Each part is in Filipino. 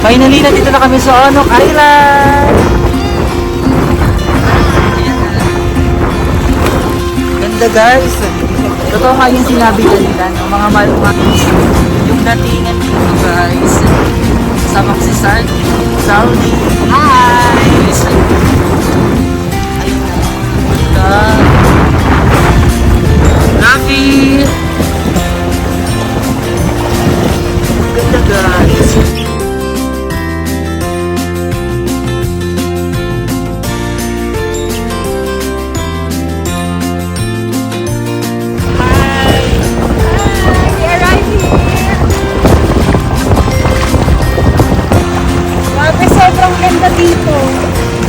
Finally, nandito na kami sa Onok Island! Ganda guys! Totoo nga yung sinabi nila, no? Mga malumakis. Yung datingan dito guys. Kasama ko si Saudi. Hi! Ayun na. Ganda. Rafi! Ganda guys.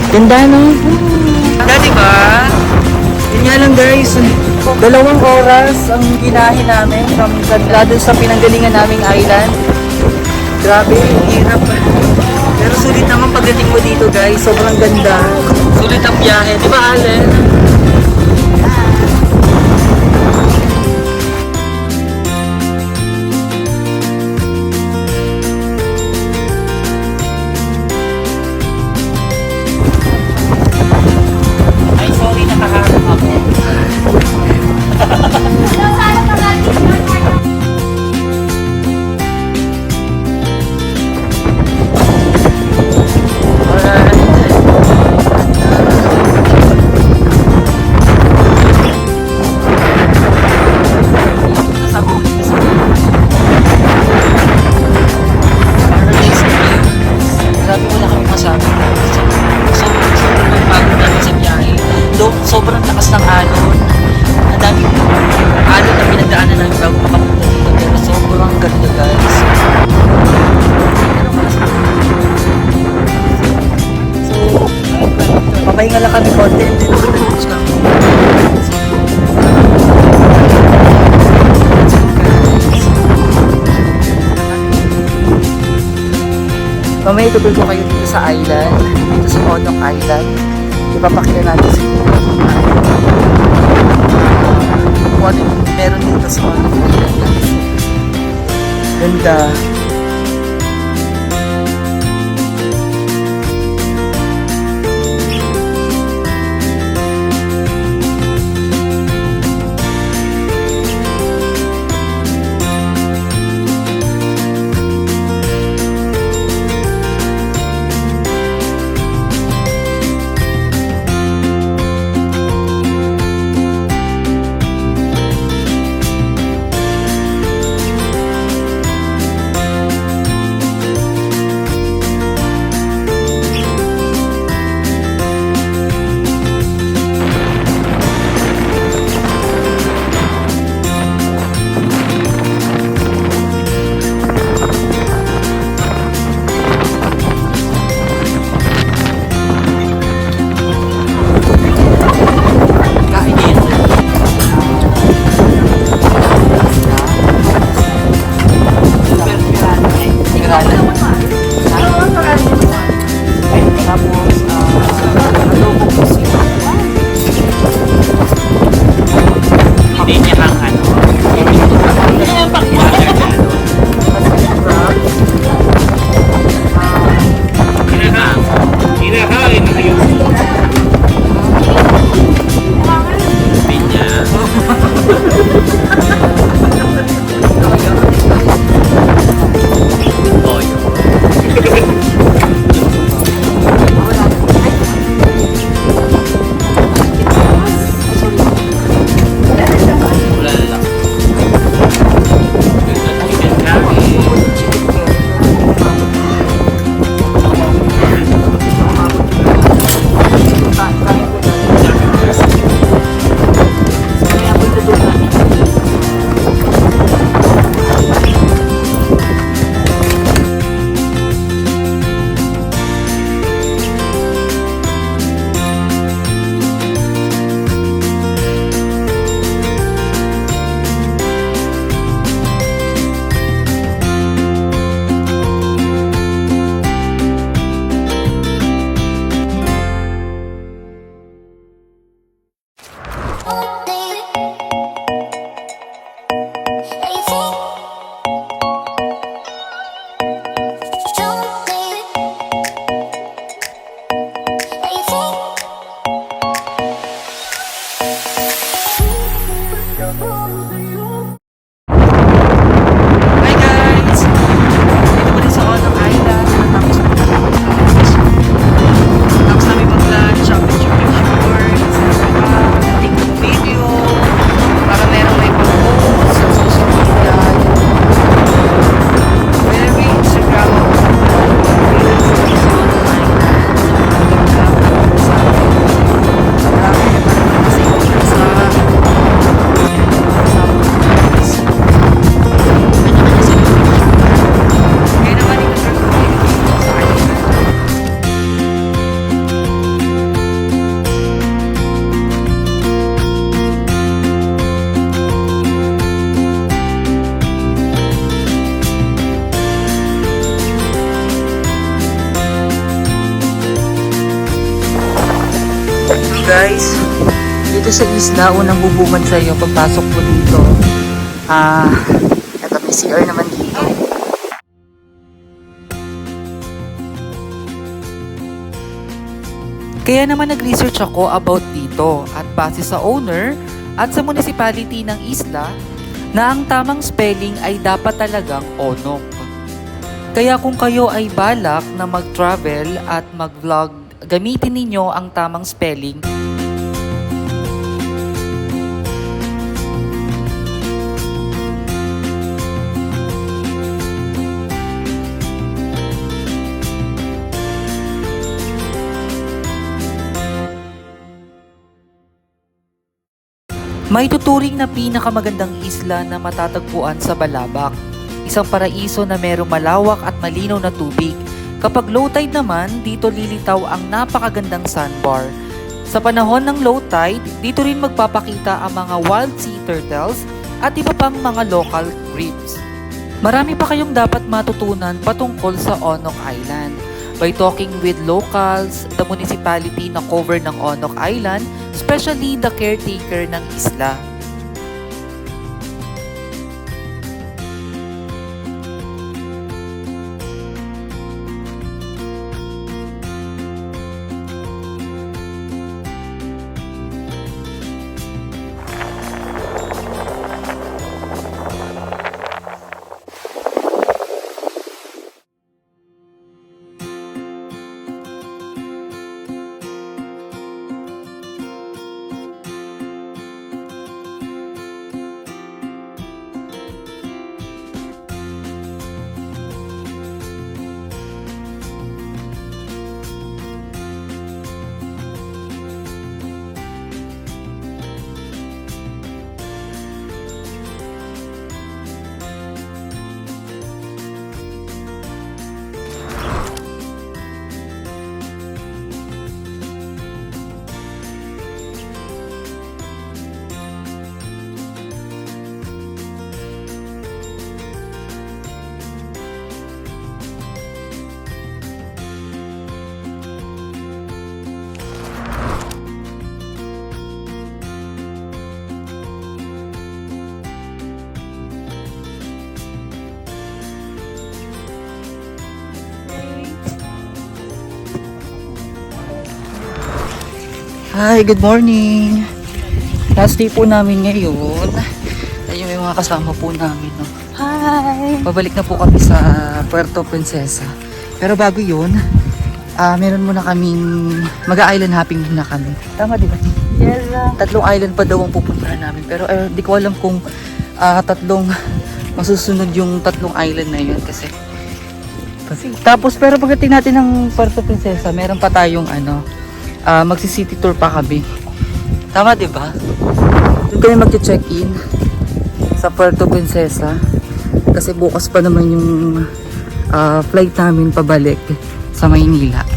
Ganda, no? Dati ba? Yun nga lang guys, 2 oras ang ginahin namin from Ganda dun sa pinanggalingan naming island. Grabe, hirap. Pero sulit naman pagdating mo dito guys, sobrang ganda. Sulit ang biyahe, di ba Allen? Sobrang lakas ng alon. Ang daming alon na pinagdaanan namin bago makapunta dito. Pero sobrang ganda guys. So, papahinga lang kami konti. Dito ko na-reach kami. Mamaya tutul ko kayo dito sa island. Dito sa Onok Island. Ipapakita natin sa inyo kung ano meron dito sa Onok Island. Ganda. Hi guys! Dito pa rin sa Ono Island. Tapos namin mag-lunch, shopping shorts, take ng video, para merong may pag-post sa social media. Very Instagram sa Ono Island. Marami na parang kasi sa kaya naman ito sa community sa island. Guys, dito sa isla, unang bubungad sa iyo pagpasok po dito. Ito may CR naman dito. Kaya naman nag-research ako about dito at base sa owner at sa municipality ng isla na ang tamang spelling ay dapat talagang Onok. Kaya kung kayo ay balak na mag-travel at mag-vlog, gamitin ninyo ang tamang spelling. May tuturing na pinakamagandang isla na matatagpuan sa Balabac. Isang paraiso na merong malawak at malinaw na tubig. Kapag low tide naman, dito lilitaw ang napakagandang sandbar. Sa panahon ng low tide, dito rin magpapakita ang mga wild sea turtles at iba pang mga local reefs. Marami pa kayong dapat matutunan patungkol sa Onok Island. By talking with locals, the municipality na cover ng Onok Island, especially the caretaker ng isla. Hi, good morning. Last day po namin ngayon. Ayun yung mga kasama po namin. No? Hi! Pabalik na po kami sa Puerto Princesa. Pero bago yun, meron muna kaming mag-island hopping muna kami. Tama di ba? Yes. 3 island pa daw ang pupuntahan namin. Pero di ko alam kung 3 masusunod yung 3 island na yun kasi. Tapos pero pagdating natin ng Puerto Princesa, meron pa tayong magsi-city tour pa kami. Tama, di ba? Doon kami mag-check-in sa Puerto Princesa kasi bukas pa naman yung flight namin pabalik sa Maynila.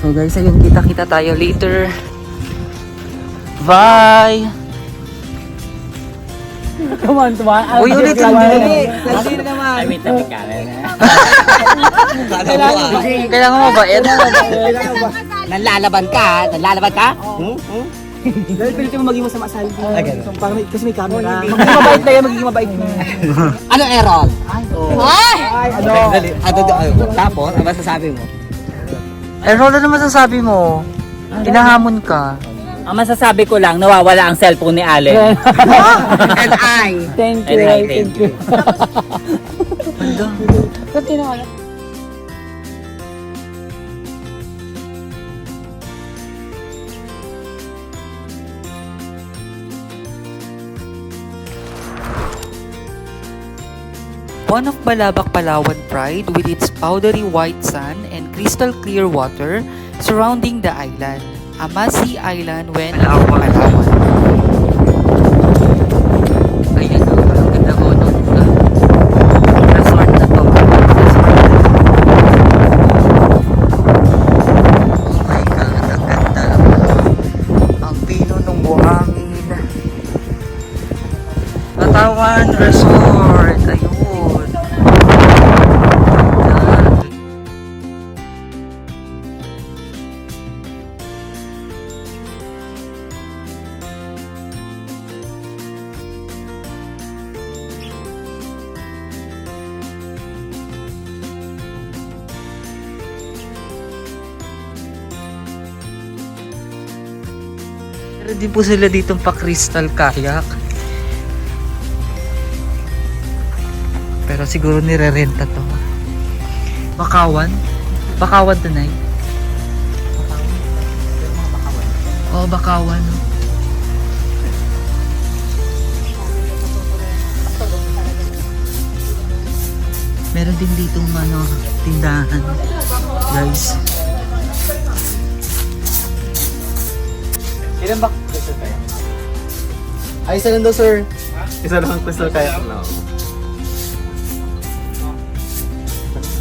So guys, ayun, kita-kita tayo later. Bye! Come on, tuwa. Uy, ulit lang dali. Dali naman. Ay, wait, tapos ka na. Kailangan mo ba? Nanlalaban ka? Nanlalaban ka? Dahil pilitin mo maging masama sa halin. Ay, ganun. Kasi may camera. Magiging mabait na yan, magiging mabait na. Ano, Errol? Ay, ano? Tapos, ano masasabi mo? Errol, ano masasabi mo? Hinahamon ka. Ang masasabi ko lang, nawawala ang cellphone ni Allen. And I. Thank And I thank you. Ba't tinawala? One of Balabac, Palawan pride with its powdery white sand and crystal clear water surrounding the island. Amasi Island when Palawan. Ayan o, ang ganda ko nung resort na to. Oh my God, ang ganda. Ang pino ng buhangin. Patawan Resort. Ayun. Meron din po sila ditong pa-crystal kayak. Pero siguro nire-renta to. Bakawan? Bakawan tunay? Oo, Bakawan. Meron din ditong tindahan. Guys. Ilan ba crystal kayak? Ay, isa lang daw, sir. Isa lang ang crystal kayak na.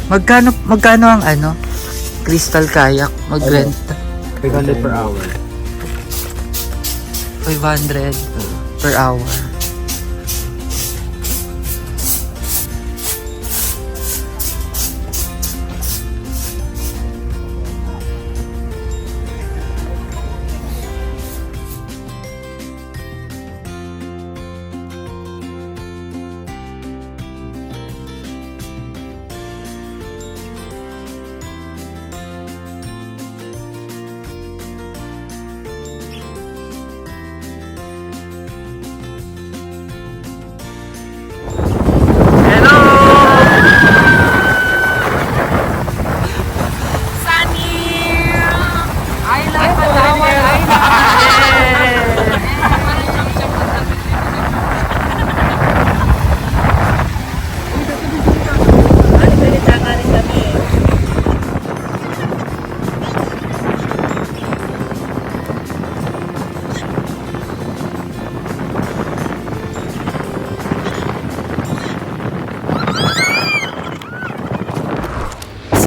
Magkano ang crystal kayak mag-rent? 500 per hour. 500 per hour.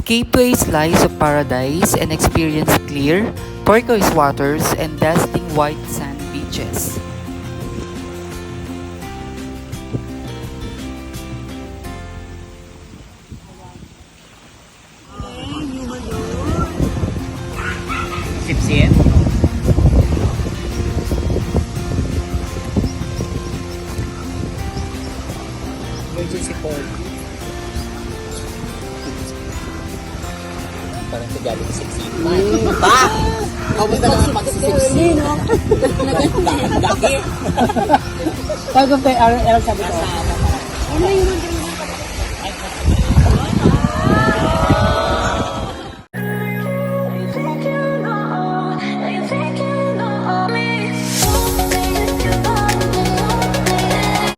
Escapeway slice of paradise and experience clear, turquoise waters and dazzling white sand beaches. Sipsin. Emergency call. Parang sa galing 6 pa! Kawin ka lang mag-6 no? Laki! Pag kay RL sabi ko. Ano yung